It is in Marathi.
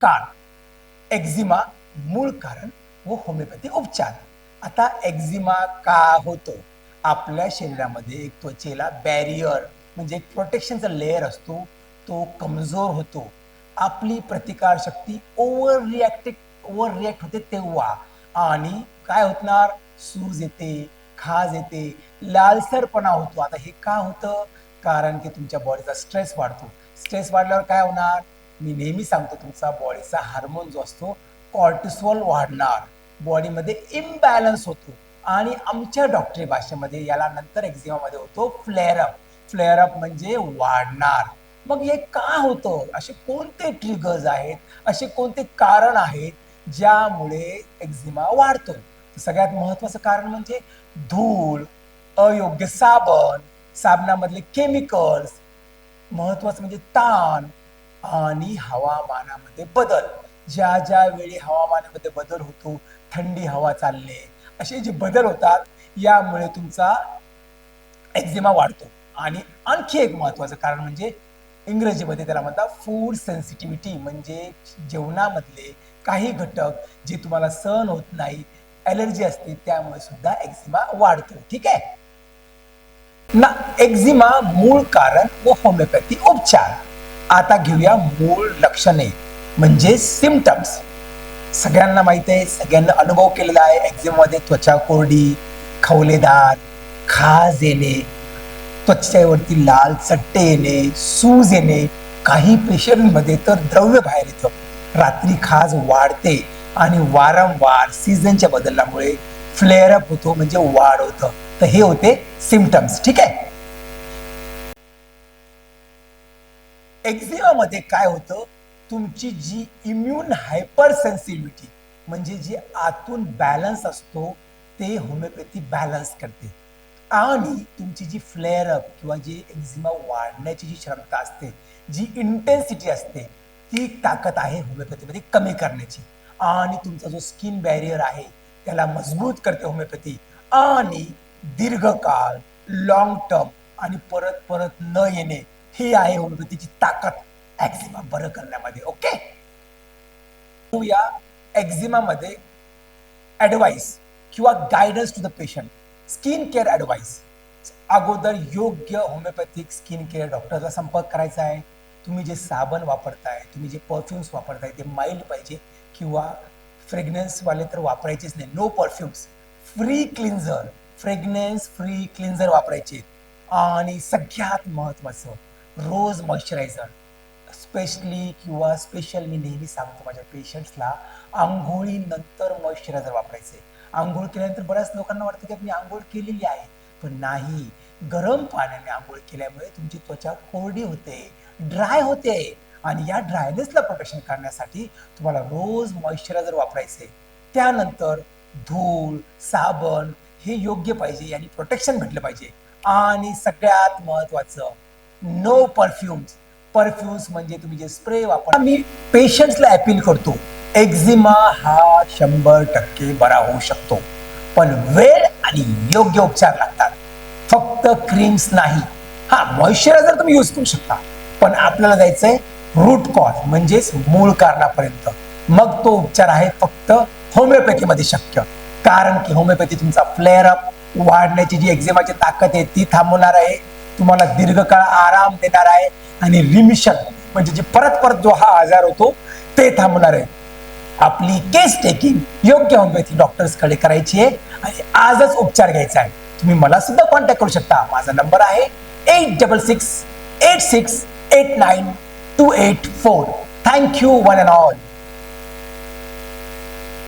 काळ, एक्झिमा मूळ कारण व होमिओपॅथी उपचार. आता एक्झिमा का होतो? आपल्या शरीरामध्ये एक त्वचेला बॅरियर म्हणजे एक प्रोटेक्शनचा लेअर असतो, तो कमजोर होतो. आपली प्रतिकारशक्ती ओव्हर रिॲक्ट होते तेव्हा, आणि काय होणार? सूज येते, खाज येते, लालसरपणा होतो. आता हे का होतं? कारण की तुमच्या बॉडीचा स्ट्रेस वाढतो. स्ट्रेस वाढल्यावर काय होणार? मी नेहमी सांगतो, तुमचा बॉडीचा हार्मोन जो असतो कॉर्टिसॉल वाढणार, बॉडीमध्ये इम्बॅलन्स होतो, आणि आमच्या डॉक्टरी भाषेमध्ये याला नंतर एक्झिमामध्ये होतो फ्लेअरअप. फ्लेअरअप म्हणजे वाढणार. मग हे का होतं? असे कोणते ट्रिगर्स आहेत, असे कोणते कारण आहेत ज्यामुळे एक्झिमा वाढतो? सगळ्यात महत्वाचं कारण म्हणजे धूळ, अयोग्य साबण, साबणामधले केमिकल्स, महत्वाचं म्हणजे ताण आणि हवामानामध्ये बदल. ज्या ज्या वेळी हवामानामध्ये बदल होतो, थंडी हवा चालणे, असे जे बदल होतात, यामुळे तुमचा एक्झिमा वाढतो. आणि आणखी एक महत्वाचं कारण म्हणजे इंग्रजीमध्ये त्याला म्हणतात फूड सेन्सिटिव्हिटी, म्हणजे जेवणामधले काही घटक जे तुम्हाला सहन होत नाही, ॲलर्जी असते, त्यामुळे सुद्धा एक्झिमा वाढतो. ठीक आहे ना? एक्झिमा मूळ कारण व होमिओपॅथी उपचार. आता घेऊया मूळ लक्षणे म्हणजे सिम्पटम्स. सगळ्यांना माहिती आहे, सगळ्यांना अनुभव केलेला आहे, एक्झिमामध्ये त्वचा कोरडी, खवलेदार, खाज येणे, त्वचेवरती लाल चट्टे येणे, सूज येणे, काही पेशंटमध्ये तर द्रव्य बाहेर येतं, रात्री खाज वाढते, आणि वारंवार सीझनच्या बदलामुळे फ्लेअरअप होतो म्हणजे वाढ होतं. तर हे होते सिम्पटम्स. ठीक आहे. एक्झिमामध्ये काय होतं? तुमची जी इम्युन हायपर सेन्सिटिव्हिटी म्हणजे जे आतून बॅलन्स असतो, ते होमिओपॅथी बॅलन्स करते. आणि तुमची जी फ्लेअरअप किंवा जी एक्झिमा वाढण्याची जी क्षमता असते, जी इंटेन्सिटी असते, ती ताकद आहे होमिओपॅथीमध्ये कमी करण्याची. आणि तुमचा जो स्किन बॅरियर आहे त्याला मजबूत करते होमिओपॅथी. आणि दीर्घकाळ, लॉंग टर्म आणि परत परत न येणे, ही आहे होमिओपॅथीची ताकद एक्झिमा बरं करण्यामध्ये. ओके. या एक्झिमामध्ये ॲडवाइस किंवा guidance to the patient. Skin care advice. अगोदर योग्य होमिओपॅथिक स्किन केअर डॉक्टरचा संपर्क करायचा आहे. तुम्ही जे साबण वापरताय, तुम्ही जे परफ्युम्स वापरताय, ते माइल्ड पाहिजे, किंवा फ्रेग्रन्सवाले तर वापरायचेच नाही. No perfumes. Free cleanser, fragrance free cleanser वापरायचे. आणि सगळ्यात महत्त्वाचं रोज मॉइश्चरायझर. स्पेशल मी नेहमी सांगतो माझ्या पेशंट्सला, आंघोळीनंतर मॉइश्चरायझर वापरायचे. आंघोळ केल्यानंतर बऱ्याच लोकांना वाटतं की मी आंघोळ केलेली आहे, पण नाही. गरम पाण्याने आंघोळ केल्यामुळे तुमची त्वचा कोरडी होते, ड्राय होते, आणि या ड्रायनेसला प्रोटेक्शन करण्यासाठी तुम्हाला रोज मॉइश्चरायझर वापरायचे. त्यानंतर धूळ, साबण हे योग्य पाहिजे आणि प्रोटेक्शन भेटलं पाहिजे. आणि सगळ्यात महत्त्वाचं, नो परफ्युम्स. परफ्युम्स म्हणजे तुम्ही जे स्प्रे वापरता. मी पेशंट्सला अपील करतो, एक्झिमा हा 100% बरा होऊ शकतो, पण वेळ आणि योग्य उपचार लागतात. फक्त क्रीम्स नाही. हा, मॉइश्चरायझर तुम्ही यूज करू शकता, पण आपल्याला जायचंय रूट कॉज म्हणजेच मूळ कारणापर्यंत. मग तो उपचार आहे फक्त होमिओपॅथीमध्ये शक्य. कारण की होमिओपॅथी तुमचा फ्लेअरअप वाढण्याची जी एक्झिमाची ताकद आहे ती थांबवणार आहे, तुम्हाला दीर्घकाळ आराम देणार आहे, आणि रिमिशन म्हणजे जे परत परत जो हा आजार होतो ते थांबणार आहे. आपली केस टेकिंग योग्य होमिओपॅथी डॉक्टर्सकडे करायची आहे, आणि आजच उपचार घ्यायचा आहे. तुम्ही मला सुद्धा कॉन्टॅक्ट करू शकता. माझा नंबर आहे 8668689284. Thank you one and all.